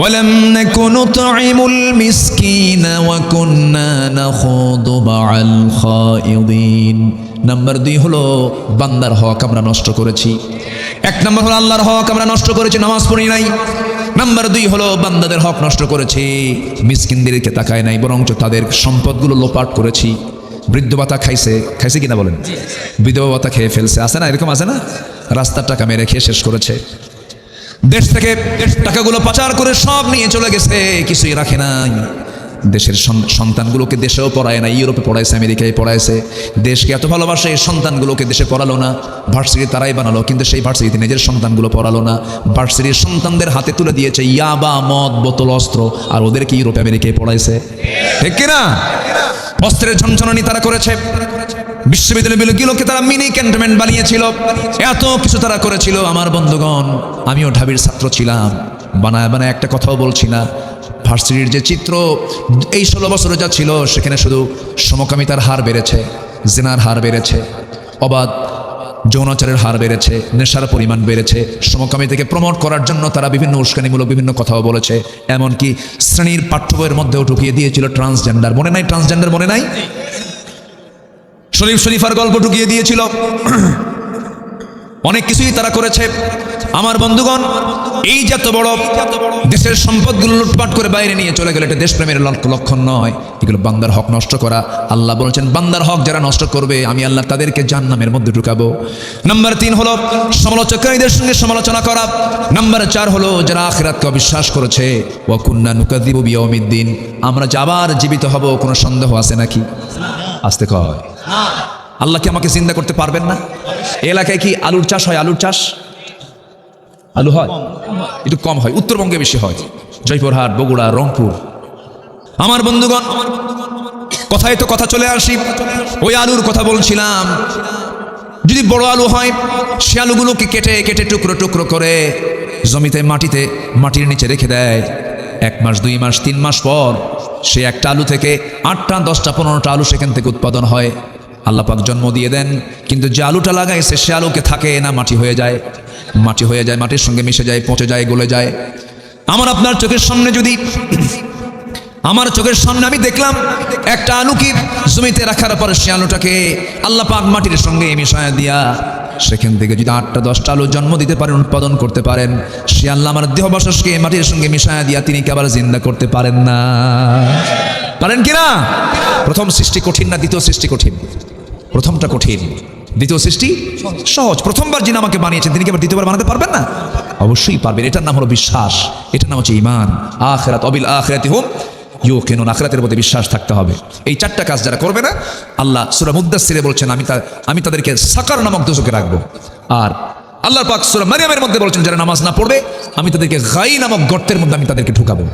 ওয়ালাম নাকু নুতঈমুল মিসকিনা ওয়া কুন্না নাখুদু মাআল খায়িদিন। নাম্বার 2 হলো বান্দার হক আমরা নষ্ট করেছি। এক নম্বর হলো আল্লাহর হক আমরা নষ্ট করেছি, নামাজ পড়ি নাই। নাম্বার 2 হলো বান্দাদের হক নষ্ট করেছি, মিসকিনদেরকে তাকায় নাই, বরঞ্চ তাদের সম্পদগুলো লোপাট করেছি। বৃদ্ধ ভাতা খাইছে কিনা বলেন? বিধবা ভাতা খেয়ে ফেলছে, আছে না এরকম? আছে না? রাস্তার টাকা মেরে খেয়ে শেষ করেছে। দেশ থেকে টাকাগুলো পাচার করে সব নিয়ে চলে গেছে, কিছুই রাখে নাই। দেশের সন্তানগুলোকে দেশেও পড়ায় না, ইউরোপে পড়াইছে, আমেরিকায় পড়াইছে। দেশকে এত ভালোবাসে, সন্তানগুলোকে দেশে পড়ালো না। ভার্সিটি তারাই বানালো, কিন্তু সেই ভার্সিটিতে নিজের সন্তানগুলো পড়ালো না। ভার্সিটির সন্তানদের হাতে তুলে দিয়েছে ইয়াবা, মদ, বোতল, অস্ত্র, আর ওদেরকে ইউরোপে আমেরিকায় পড়াইছে। ঠিক কিনা? অস্ত্রের ঝনঝনানি তারা করেছে। বিশ্ববিদ্যালয়গুলোকে তারা মিনি ক্যান্টনমেন্ট বানিয়েছিল। এত কিছু তারা করেছিল। আমার বন্ধুগণ, আমিও ঢাবির ছাত্র ছিলাম, বানায় বানায় একটা কথাও বলছি না। ভার্সিটির যে চিত্র এই 16 বছরে যা ছিল, সেখানে শুধু সমকামিতার হার বেড়েছে, জিনার হার বেড়েছে, অবাধ যৌনাচারের হার বেড়েছে, নেশার পরিমাণ বেড়েছে। সমকামিতাকে প্রমোট করার জন্য তারা বিভিন্ন উস্কানিমূলক বিভিন্ন কথাও বলেছে। এমনকি শ্রেণীর পাঠ্য বইয়ের মধ্যেও ঢুকিয়ে দিয়েছিল ট্রান্সজেন্ডার। মনে নাই? ট্রান্সজেন্ডার মনে নাই? শরীফার গল্প ঢুকিয়ে দিয়েছিল। অনেক কিছুই তারা করেছে। আমার বন্ধুগণ, এই যে এত বড় দেশের সম্পদগুলো লুটপাট করে বাইরে নিয়ে চলে গেলে এটা দেশপ্রেমের লক্ষণ নয়, এগুলো বান্দার হক নষ্ট করা। আল্লাহ বলেছেন, বান্দার হক যারা নষ্ট করবে আমি আল্লাহ তাদেরকে জাহান্নামের মধ্যে ঢুকাবো। নাম্বার 3 হলো সমালোচকদের সঙ্গে সমালোচনা করা। নাম্বার 4 হলো যারা আখিরাতকে অবিশ্বাস করেছে, ওয়া কুন্না নুকাযযিবু বিয়াউমিদ্দিন, আমরা যে আবার জীবিত হব কোনো সন্দেহ আছে নাকি? আসতে কয় আল্লাহ কি আমাকে জিন্দা করতে পারবেন না? এলাকায় কি আলুর চাষ হয়? আলুর চাষ আলু হয়, একটু কম হয়, উত্তরবঙ্গে বেশি হয়, জয়পুরহাট, বগুড়া, রংপুর। আমার বন্ধুগণ, কথায় তো কথা চলে আসি, ওই আলুর কথা বলছিলাম। যদি বড় আলু হয়, সে আলুগুলোকে কেটে কেটে টুকরো টুকরো করে জমিতে মাটির নিচে রেখে দেয়। 1 মাস, 2 মাস, 3 মাস পর সে একটা আলু থেকে 8টা, 10টা, 15টা আলু সেখান থেকে উৎপাদন হয়। আল্লাহ পাক জন্ম দিয়ে দেন, কিন্তু যে আলুটা লাগাইছে সে আলুকে থাকে না, মাটি হয়ে যায়, মাটির সঙ্গে মিশে যায়, পচে যায়, গলে যায়। আপনার চোখের সামনে আমি দেখলাম একটা আলুকে জমিতে রাখার পর সে আলুটাকে আল্লাহ পাক মাটির সঙ্গে মিশায় দিয়া সেখান থেকে যদি 8টা 10টা আলু জন্ম দিতে পারেন, উৎপাদন করতে পারেন, সে আল্লাহ আমার দেহ বাসসকে মাটির সঙ্গে মিশায় দিয়া তিনি কি আবার জিন্দা করতে পারেন না? পারেন কিনা? প্রথম সৃষ্টি কঠিন না দ্বিতীয় সৃষ্টি কঠিন? প্রথমটা কঠিন, দ্বিতীয় সৃষ্টি সহজ। প্রথমবার যিনি আমাকে বানিয়েছেন তিনি কি আবার দ্বিতীয়বার বানাতে পারবেন না? অবশ্যই পারবেন। এটার নাম হলো বিশ্বাস, এটার নাম হচ্ছে ঈমান। আখিরাত, অবিল আখিরাতি হুম ইউকিনুন, আখিরাতের প্রতি বিশ্বাস থাকতে হবে। এই 4টা কাজ যারা করবে না, আল্লাহ সূরা মুদ্দাসসিরে বলছেন আমি তাদেরকে সাকার নামক দোজখে রাখবো। আর আল্লাহ পাক সূরা মারইয়ামের মধ্যে বলছেন যারা নামাজ না পড়বে আমি তাদেরকে গাই নামক গর্তের মধ্যে আমি তাদেরকে ঢুকাবো।